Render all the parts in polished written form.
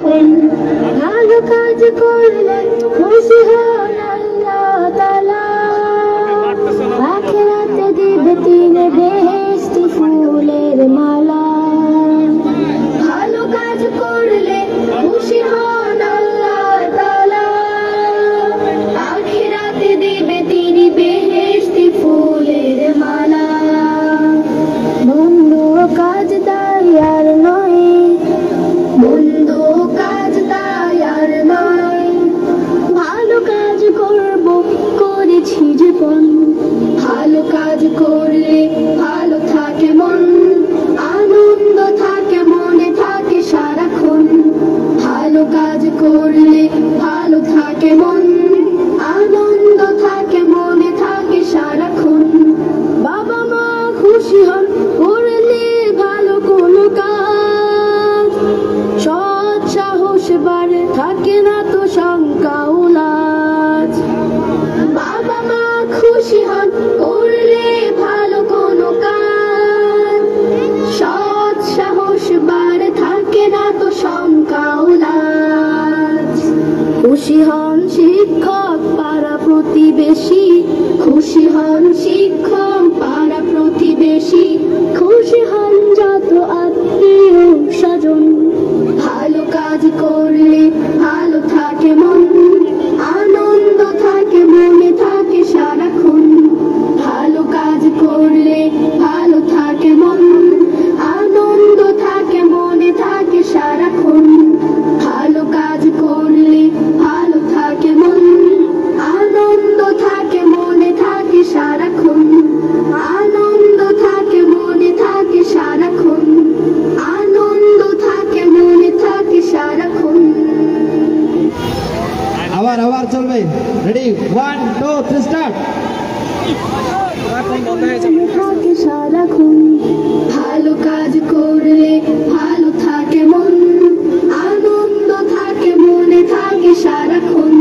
ভালো কাজ করলে খুশি হন আল্লাহ তাআলা, আখিরাতে দিবে তিনি বেহেশতি ফুলের মালা। ভালো কাজ করলে খুশি হন আল্লাহ তাআলা, আখিরাতে দিবে তিনি বেহেশতি ফুলের মালা। মন্দ কাজ তাই আর নয়, মন্দ কাজ তাই আর নয়, ভালো কাজ করব করেছি জীবন। ভালো কাজ করলে ভালো থাকে মন, আনন্দ থাকে মনে থাকে সারাক্ষণ। ভালো কাজ করলে ভালো থাকে মন, আনন্দ থাকে মনে থাকে সারাক্ষণ। বাবা মা খুশি হন করলে ভালো কোনো কাজ, সৎ সাহস বাড়ে থাকে না তো শঙ্কা ও লাজ। বাবা মা খুশি হন করলে ভালো কোনো কাজ, সৎ সাহস বাড়ে থাকে না তো শঙ্কা ও লাজ। খুশি হন শিক্ষক পাড়া প্রতিবেশী, খুশি হন শিক্ষক পাড়া প্রতিবেশী, খুশি হন যত আত্মীয় স্বজন। ভালো কাজ করলে ভালো থাকে মন, আনন্দ থাকে মনে থাকে সারাক্ষণ। ভালো কাজ করলে ভালো থাকে মন, আনন্দ থাকে মনে থাকে সারাক্ষণ। ভালো কাজ করলে ভালো থাকে মন, আনন্দ থাকে মনে থাকে সারাক্ষণ। আনন্দ থাকে মনে থাকে সারাক্ষণ, আনন্দ থাকে মনে থাকে সারাক্ষণ। আবার আবার চলবে, রেডি 1 2 3 স্টার্ট। থাকে সারাক্ষণ। ভালো কাজ করলে ভালো থাকে মন, আনন্দ থাকে মনে থাকে সারাক্ষণ।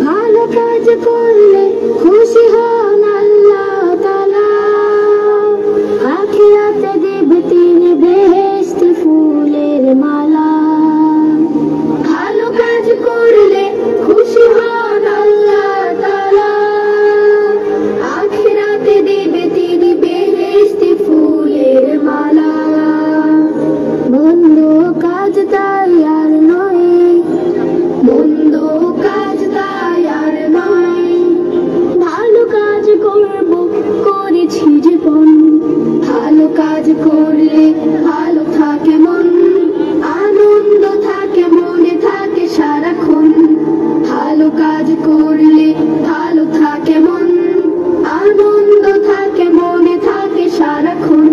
ভালো কাজ করলে খুশি হন আল্লাহ তাআলা, আখিরাতে দিবে তিনি বেহেশতি ফুলের মালা। ভালো কাজ করলে খুশি হন আল্লাহ তাআলা, আখিরাতে দিবে তিনি বেহেশতি ফুলের মালা। মন্দ কাজ তাই আর নয়, মন্দ কাজ তাই আর নয়, ভালো কাজ করব করেছি জীবন। ভালো কাজ করলে ভালো থাকে মন, আনন্দ থাকে মনে থাকে সারাক্ষণ। ভালো কাজ করলে ভালো থাকে মন, আনন্দ থাকে মনে থাকে সারাক্ষণ।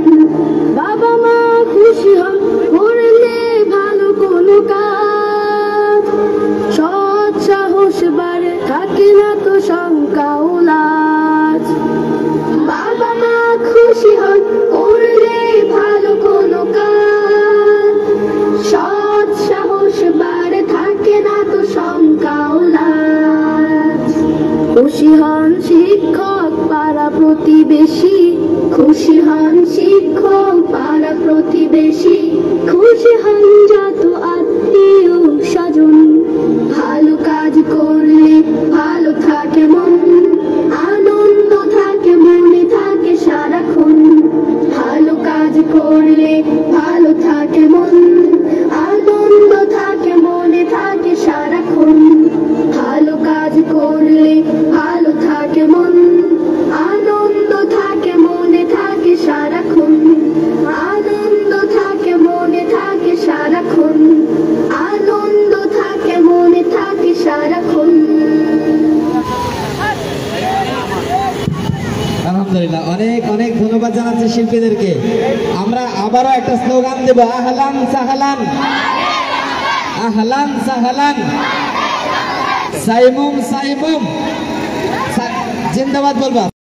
বাবা মা খুশি হন করলে ভালো কোনো কাজ, সৎ সাহস বাড়ে থাকে না তো শঙ্কা ও লাজ। বাবা মা খুশি হন করলে ভালো কোনো কাজ, সৎ সাহস বাড়ে থাকে না তো শঙ্কা ও লাজ। খুশি হন শিক্ষক পাড়া প্রতিবেশী, খুশি হন শিক্ষক পাড়া প্রতিবেশী, খুশি হন যত আত্মীয় স্বজন। ভালো কাজ করলে ভালো থাকে মন, আনন্দ থাকে মনে থাকে সারাক্ষণ। ভালো কাজ করলে ভালো থাকে মন, আনন্দ থাকে মনে থাকে সারাক্ষণ। ভালো কাজ করলে ভালো থাকে মন, আনন্দ থাকে মনে থাকে সারাক্ষণ। আনন্দ থাকে মনে থাকে সারাক্ষণ, আনন্দ থাকে মনে থাকে সারাক্ষণ। আলহামদুলিল্লাহ, অনেক অনেক ধন্যবাদ জানাচ্ছি শিল্পীদেরকে। আমরা আবারও একটা স্লোগান দেব, আহলান সাহলান, আহলান সাহলান, সাইমুম সাইমুম, জিন্দাবাদ বলবা।